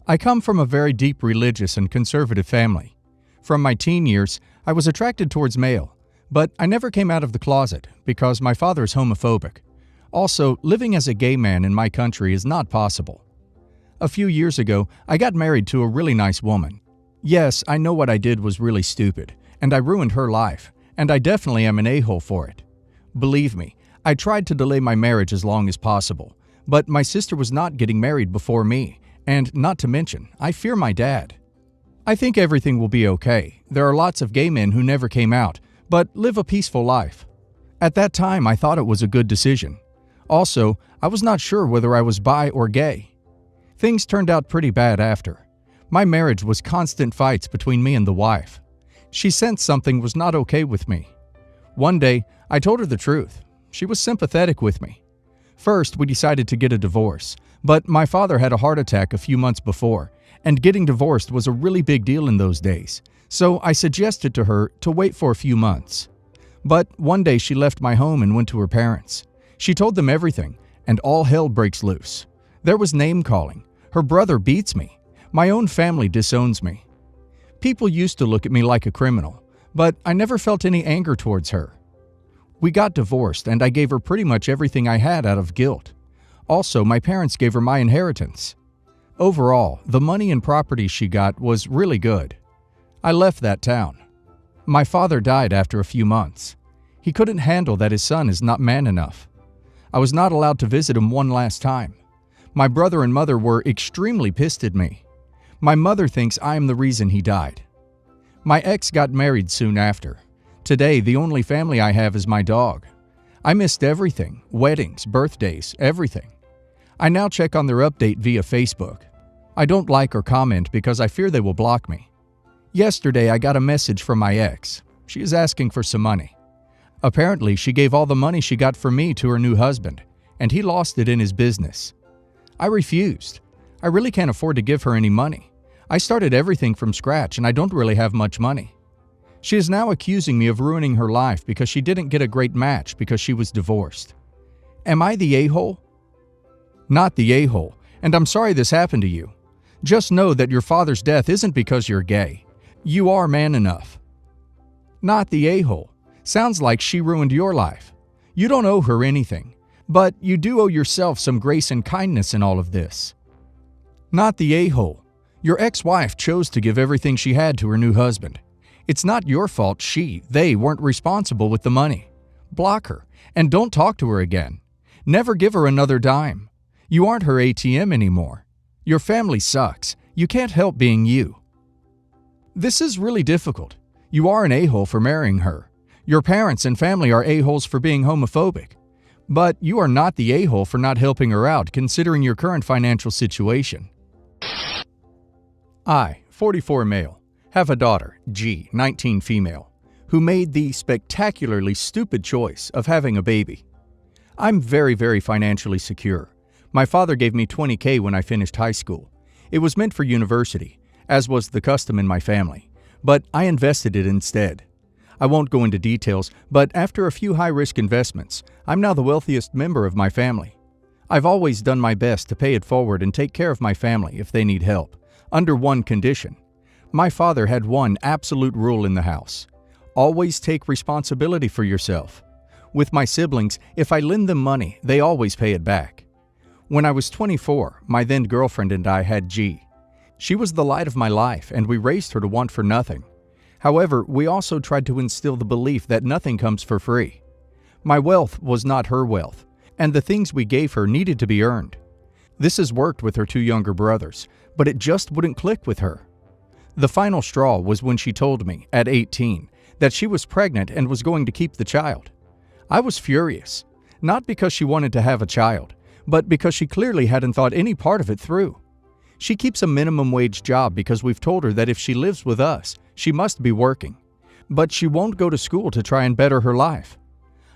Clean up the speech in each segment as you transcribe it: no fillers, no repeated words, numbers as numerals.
I come from a very deep religious and conservative family. From my teen years, I was attracted towards male, but I never came out of the closet because my father is homophobic. Also, living as a gay man in my country is not possible. A few years ago, I got married to a really nice woman. Yes, I know what I did was really stupid, and I ruined her life, and I definitely am an a-hole for it. Believe me, I tried to delay my marriage as long as possible, but my sister was not getting married before me, and not to mention, I fear my dad. I think everything will be okay. There are lots of gay men who never came out, but live a peaceful life. At that time, I thought it was a good decision. Also, I was not sure whether I was bi or gay. Things turned out pretty bad after. My marriage was constant fights between me and the wife. She sensed something was not okay with me. One day, I told her the truth. She was sympathetic with me. First, we decided to get a divorce, but my father had a heart attack a few months before, and getting divorced was a really big deal in those days, so I suggested to her to wait for a few months. But one day she left my home and went to her parents. She told them everything, and all hell breaks loose. There was name-calling. Her brother beats me. My own family disowns me. People used to look at me like a criminal, but I never felt any anger towards her. We got divorced, and I gave her pretty much everything I had out of guilt. Also, my parents gave her my inheritance. Overall, the money and property she got was really good. I left that town. My father died after a few months. He couldn't handle that his son is not man enough. I was not allowed to visit him one last time. My brother and mother were extremely pissed at me. My mother thinks I am the reason he died. My ex got married soon after. Today, the only family I have is my dog. I missed everything, weddings, birthdays, everything. I now check on their update via Facebook. I don't like or comment because I fear they will block me. Yesterday, I got a message from my ex. She is asking for some money. Apparently, she gave all the money she got from me to her new husband, and he lost it in his business. I refused. I really can't afford to give her any money. I started everything from scratch and I don't really have much money. She is now accusing me of ruining her life because she didn't get a great match because she was divorced. Am I the a-hole? Not the a-hole, and I'm sorry this happened to you. Just know that your father's death isn't because you're gay. You are man enough. Not the a-hole. Sounds like she ruined your life. You don't owe her anything, but you do owe yourself some grace and kindness in all of this. Not the a-hole. Your ex-wife chose to give everything she had to her new husband. It's not your fault they weren't responsible with the money. Block her, and don't talk to her again. Never give her another dime. You aren't her ATM anymore. Your family sucks. You can't help being you. This is really difficult. You are an a-hole for marrying her. Your parents and family are a-holes for being homophobic. But you are not the a-hole for not helping her out considering your current financial situation. I, 44 male, have a daughter, G, 19 female, who made the spectacularly stupid choice of having a baby. I'm very financially secure. My father gave me $20,000 when I finished high school. It was meant for university, as was the custom in my family, but I invested it instead. I won't go into details, but after a few high-risk investments, I'm now the wealthiest member of my family. I've always done my best to pay it forward and take care of my family if they need help, under one condition. My father had one absolute rule in the house. Always take responsibility for yourself. With my siblings, if I lend them money, they always pay it back. When I was 24, my then girlfriend and I had G. She was the light of my life, and we raised her to want for nothing. However, we also tried to instill the belief that nothing comes for free. My wealth was not her wealth, and the things we gave her needed to be earned. This has worked with her two younger brothers, but it just wouldn't click with her. The final straw was when she told me, at 18, that she was pregnant and was going to keep the child. I was furious, not because she wanted to have a child, but because she clearly hadn't thought any part of it through. She keeps a minimum wage job because we've told her that if she lives with us, she must be working. But she won't go to school to try and better her life.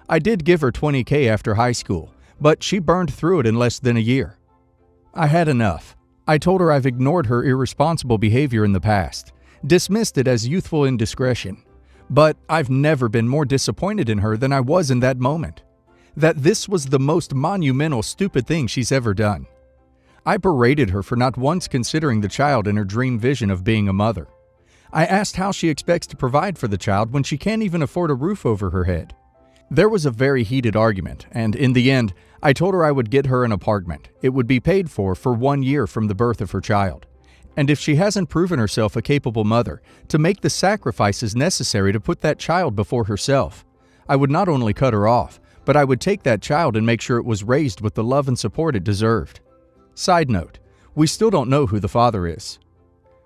I did give her $20,000 after high school, but she burned through it in less than a year. I had enough. I told her I've ignored her irresponsible behavior in the past, dismissed it as youthful indiscretion. But I've never been more disappointed in her than I was in that moment. That this was the most monumental stupid thing she's ever done. I berated her for not once considering the child in her dream vision of being a mother. I asked how she expects to provide for the child when she can't even afford a roof over her head. There was a very heated argument, and in the end, I told her I would get her an apartment. It would be paid for 1 year from the birth of her child. And if she hasn't proven herself a capable mother, to make the sacrifices necessary to put that child before herself. I would not only cut her off, but I would take that child and make sure it was raised with the love and support it deserved. Side note, we still don't know who the father is.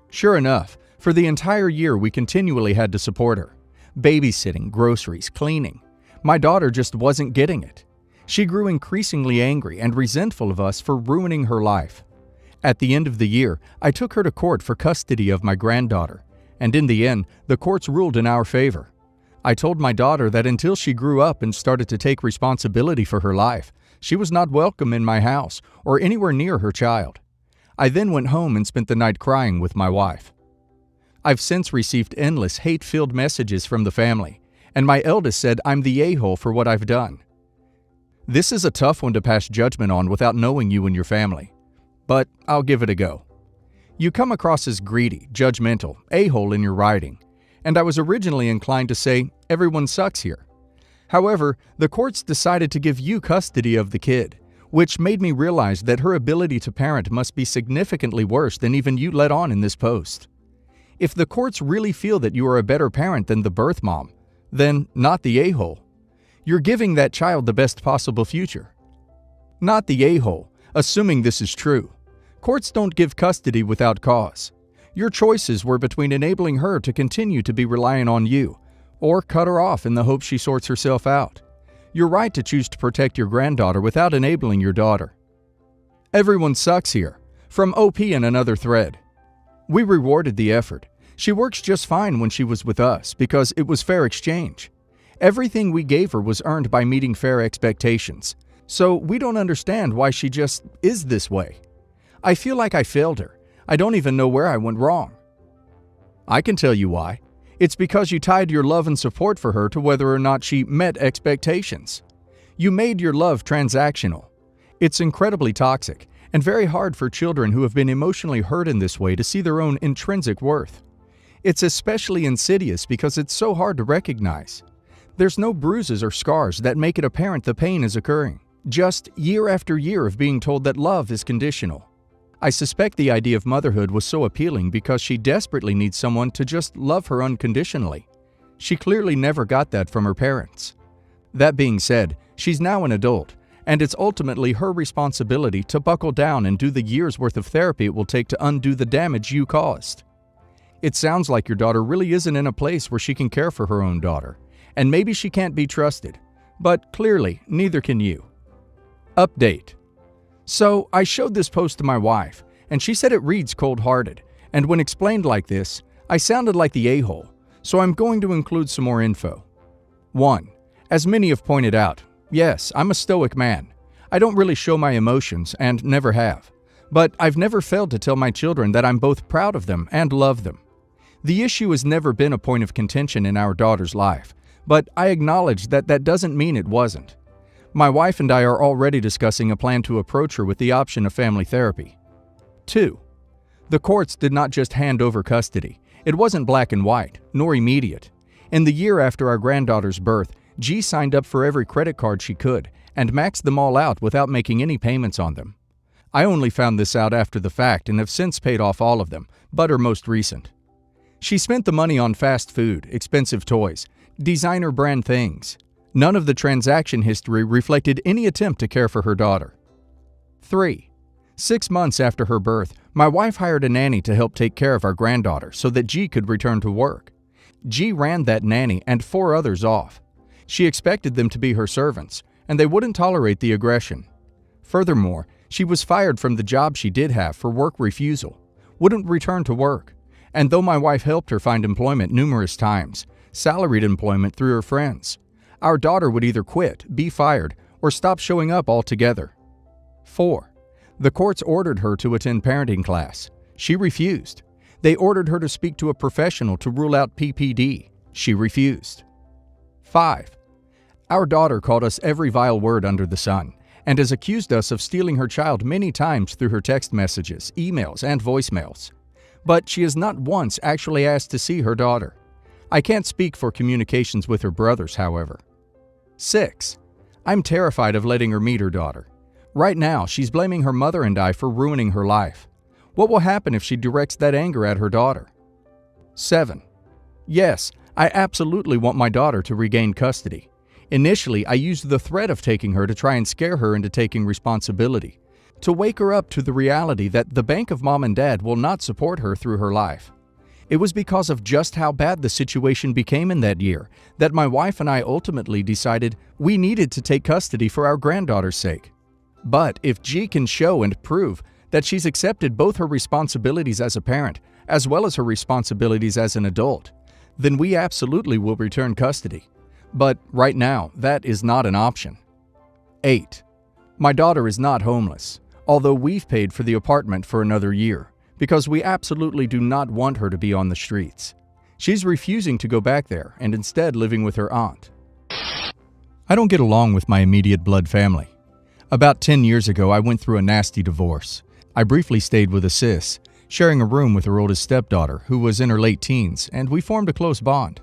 Sure enough, for the entire year we continually had to support her. Babysitting, groceries, cleaning. My daughter just wasn't getting it. She grew increasingly angry and resentful of us for ruining her life. At the end of the year, I took her to court for custody of my granddaughter, and in the end, the courts ruled in our favor. I told my daughter that until she grew up and started to take responsibility for her life, she was not welcome in my house or anywhere near her child. I then went home and spent the night crying with my wife. I've since received endless hate-filled messages from the family, and my eldest said I'm the a-hole for what I've done. This is a tough one to pass judgment on without knowing you and your family. But I'll give it a go. You come across as greedy, judgmental, a-hole in your writing, and I was originally inclined to say, everyone sucks here. However, the courts decided to give you custody of the kid, which made me realize that her ability to parent must be significantly worse than even you let on in this post. If the courts really feel that you are a better parent than the birth mom, then not the a-hole. You're giving that child the best possible future. Not the a-hole, assuming this is true. Courts don't give custody without cause. Your choices were between enabling her to continue to be reliant on you, or cut her off in the hope she sorts herself out. You're right to choose to protect your granddaughter without enabling your daughter. Everyone sucks here, from OP in another thread. We rewarded the effort. She works just fine when she was with us because it was fair exchange. Everything we gave her was earned by meeting fair expectations, so we don't understand why she just is this way. I feel like I failed her. I don't even know where I went wrong. I can tell you why. It's because you tied your love and support for her to whether or not she met expectations. You made your love transactional. It's incredibly toxic and very hard for children who have been emotionally hurt in this way to see their own intrinsic worth. It's especially insidious because it's so hard to recognize. There's no bruises or scars that make it apparent the pain is occurring. Just year after year of being told that love is conditional. I suspect the idea of motherhood was so appealing because she desperately needs someone to just love her unconditionally. She clearly never got that from her parents. That being said, she's now an adult, and it's ultimately her responsibility to buckle down and do the year's worth of therapy it will take to undo the damage you caused. It sounds like your daughter really isn't in a place where she can care for her own daughter, and maybe she can't be trusted, but clearly neither can you. Update. So, I showed this post to my wife, and she said it reads cold-hearted, and when explained like this, I sounded like the a-hole, so I'm going to include some more info. 1. As many have pointed out, yes, I'm a stoic man. I don't really show my emotions, and never have. But I've never failed to tell my children that I'm both proud of them and love them. The issue has never been a point of contention in our daughter's life, but I acknowledge that that doesn't mean it wasn't. My wife and I are already discussing a plan to approach her with the option of family therapy. 2. The courts did not just hand over custody. It wasn't black and white, nor immediate. In the year after our granddaughter's birth, G signed up for every credit card she could and maxed them all out without making any payments on them. I only found this out after the fact and have since paid off all of them, but her most recent. She spent the money on fast food, expensive toys, designer brand things. None of the transaction history reflected any attempt to care for her daughter. 3. 6 months after her birth, my wife hired a nanny to help take care of our granddaughter so that G could return to work. G ran that nanny and 4 others off. She expected them to be her servants, and they wouldn't tolerate the aggression. Furthermore, she was fired from the job she did have for work refusal, wouldn't return to work, and though my wife helped her find employment numerous times, salaried employment through her friends, our daughter would either quit, be fired, or stop showing up altogether. 4. The courts ordered her to attend parenting class. She refused. They ordered her to speak to a professional to rule out PPD. She refused. 5. Our daughter called us every vile word under the sun, and has accused us of stealing her child many times through her text messages, emails, and voicemails. But she has not once actually asked to see her daughter. I can't speak for communications with her brothers, however. 6. I'm terrified of letting her meet her daughter. Right now, she's blaming her mother and I for ruining her life. What will happen if she directs that anger at her daughter? 7. Yes, I absolutely want my daughter to regain custody. Initially, I used the threat of taking her to try and scare her into taking responsibility, to wake her up to the reality that the bank of mom and dad will not support her through her life. It was because of just how bad the situation became in that year that my wife and I ultimately decided we needed to take custody for our granddaughter's sake. But if G can show and prove that she's accepted both her responsibilities as a parent as well as her responsibilities as an adult, then we absolutely will return custody. But right now, that is not an option. 8. My daughter is not homeless, although we've paid for the apartment for another year, because we absolutely do not want her to be on the streets. She's refusing to go back there and instead living with her aunt. I don't get along with my immediate blood family. About 10 years ago, I went through a nasty divorce. I briefly stayed with a sis, sharing a room with her oldest stepdaughter, who was in her late teens, and we formed a close bond.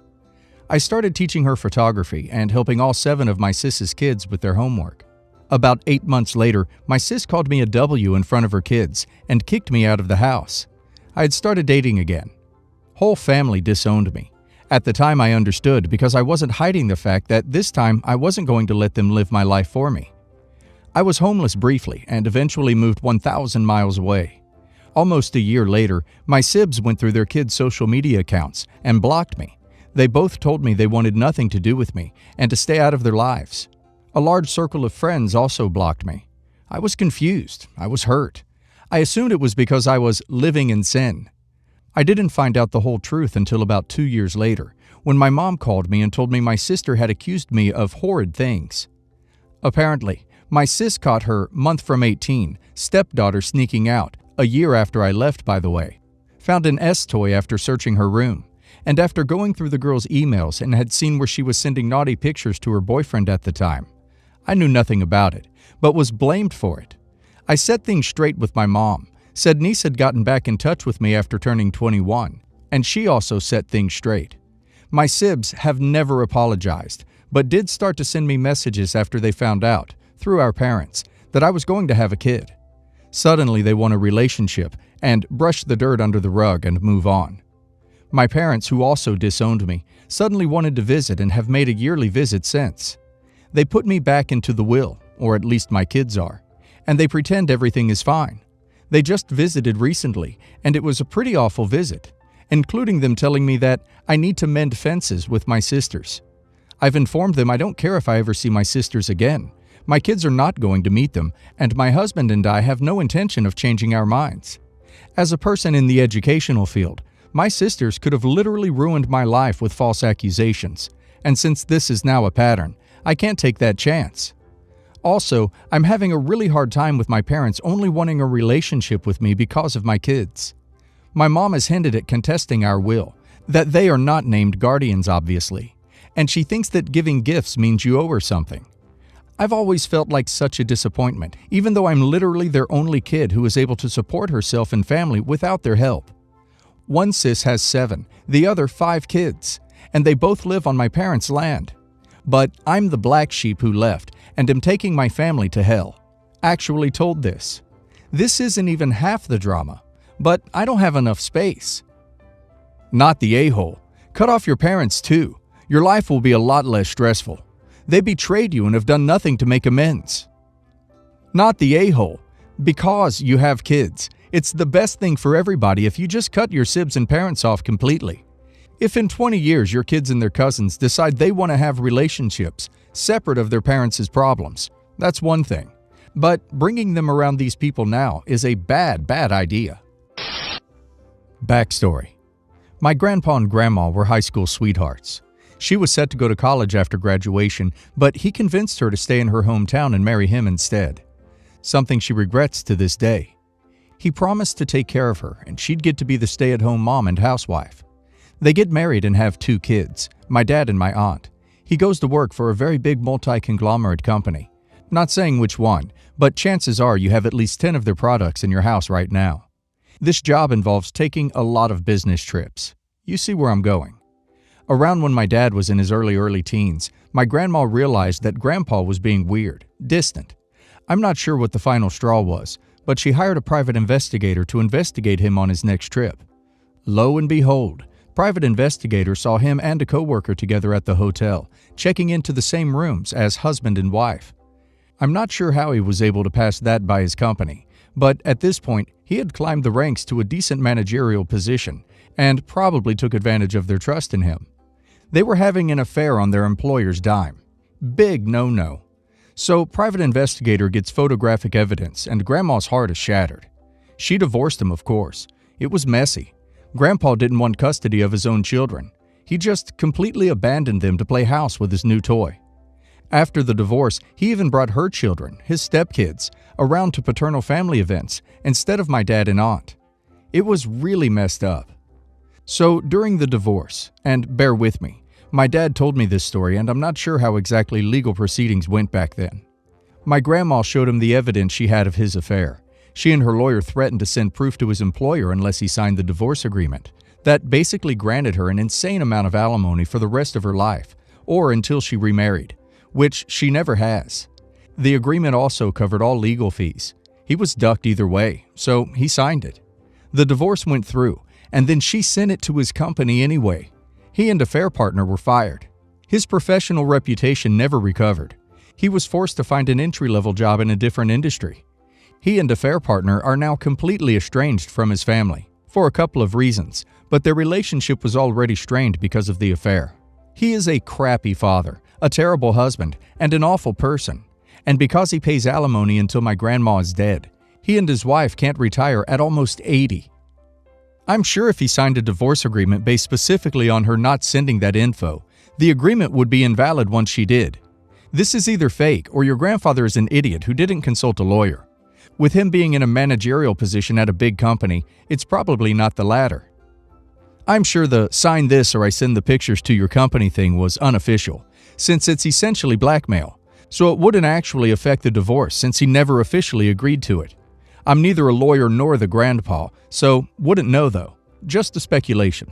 I started teaching her photography and helping all 7 of my sis's kids with their homework. About 8 months later, my sis called me a W in front of her kids and kicked me out of the house. I had started dating again. Whole family disowned me. At the time, I understood because I wasn't hiding the fact that this time I wasn't going to let them live my life for me. I was homeless briefly and eventually moved 1,000 miles away. Almost a year later, my sibs went through their kids' social media accounts and blocked me. They both told me they wanted nothing to do with me and to stay out of their lives. A large circle of friends also blocked me. I was confused. I was hurt. I assumed it was because I was living in sin. I didn't find out the whole truth until about 2 years later, when my mom called me and told me my sister had accused me of horrid things. Apparently, my sis caught her month from 18 stepdaughter sneaking out, a year after I left, by the way, found an S toy after searching her room, and after going through the girl's emails and had seen where she was sending naughty pictures to her boyfriend at the time. I knew nothing about it, but was blamed for it. I set things straight with my mom, said niece had gotten back in touch with me after turning 21, and she also set things straight. My sibs have never apologized, but did start to send me messages after they found out, through our parents, that I was going to have a kid. Suddenly they want a relationship and brush the dirt under the rug and move on. My parents, who also disowned me, suddenly wanted to visit and have made a yearly visit since. They put me back into the will, or at least my kids are, and they pretend everything is fine. They just visited recently, and it was a pretty awful visit, including them telling me that I need to mend fences with my sisters. I've informed them I don't care if I ever see my sisters again. My kids are not going to meet them, and my husband and I have no intention of changing our minds. As a person in the educational field, my sisters could have literally ruined my life with false accusations, and since this is now a pattern, I can't take that chance. Also, I'm having a really hard time with my parents only wanting a relationship with me because of my kids. My mom has hinted at contesting our will, that they are not named guardians obviously, and she thinks that giving gifts means you owe her something. I've always felt like such a disappointment, even though I'm literally their only kid who is able to support herself and family without their help. One sis has 7, the other 5 kids, and they both live on my parents' land. But I'm the black sheep who left and am taking my family to hell. Actually told this. This isn't even half the drama, but I don't have enough space. Not the a-hole. Cut off your parents too. Your life will be a lot less stressful. They betrayed you and have done nothing to make amends. Not the a-hole. Because you have kids. It's the best thing for everybody if you just cut your sibs and parents off completely. If in 20 years your kids and their cousins decide they want to have relationships separate of their parents' problems, that's one thing. But bringing them around these people now is a bad idea. Backstory. My grandpa and grandma were high school sweethearts. She was set to go to college after graduation, but he convinced her to stay in her hometown and marry him instead. Something she regrets to this day. He promised to take care of her, and she'd get to be the stay-at-home mom and housewife. They get married and have 2 kids, my dad and my aunt. He goes to work for a very big multi-conglomerate company. Not saying which one, but chances are you have at least 10 of their products in your house right now. This job involves taking a lot of business trips. You see where I'm going. Around when my dad was in his early teens, my grandma realized that Grandpa was being weird, distant. I'm not sure what the final straw was, but she hired a private investigator to investigate him on his next trip. Lo and behold, private investigator saw him and a coworker together at the hotel, checking into the same rooms as husband and wife. I'm not sure how he was able to pass that by his company, but at this point, he had climbed the ranks to a decent managerial position and probably took advantage of their trust in him. They were having an affair on their employer's dime. Big no-no. So private investigator gets photographic evidence and Grandma's heart is shattered. She divorced him, of course. It was messy. Grandpa didn't want custody of his own children. He just completely abandoned them to play house with his new toy. After the divorce, he even brought her children, his stepkids, around to paternal family events instead of my dad and aunt. It was really messed up. So during the divorce, and bear with me, my dad told me this story and I'm not sure how exactly legal proceedings went back then. My grandma showed him the evidence she had of his affair. She and her lawyer threatened to send proof to his employer unless he signed the divorce agreement. That basically granted her an insane amount of alimony for the rest of her life, or until she remarried, which she never has. The agreement also covered all legal fees. He was ducked either way, so he signed it. The divorce went through, and then she sent it to his company anyway. He and affair partner were fired. His professional reputation never recovered. He was forced to find an entry-level job in a different industry. He and affair partner are now completely estranged from his family, for a couple of reasons, but their relationship was already strained because of the affair. He is a crappy father, a terrible husband, and an awful person. And because he pays alimony until my grandma is dead, he and his wife can't retire at almost 80. I'm sure if he signed a divorce agreement based specifically on her not sending that info, the agreement would be invalid once she did. This is either fake or your grandfather is an idiot who didn't consult a lawyer. With him being in a managerial position at a big company, it's probably not the latter. I'm sure the sign this or I send the pictures to your company thing was unofficial, since it's essentially blackmail, so it wouldn't actually affect the divorce since he never officially agreed to it. I'm neither a lawyer nor the grandpa, so wouldn't know though. Just a speculation.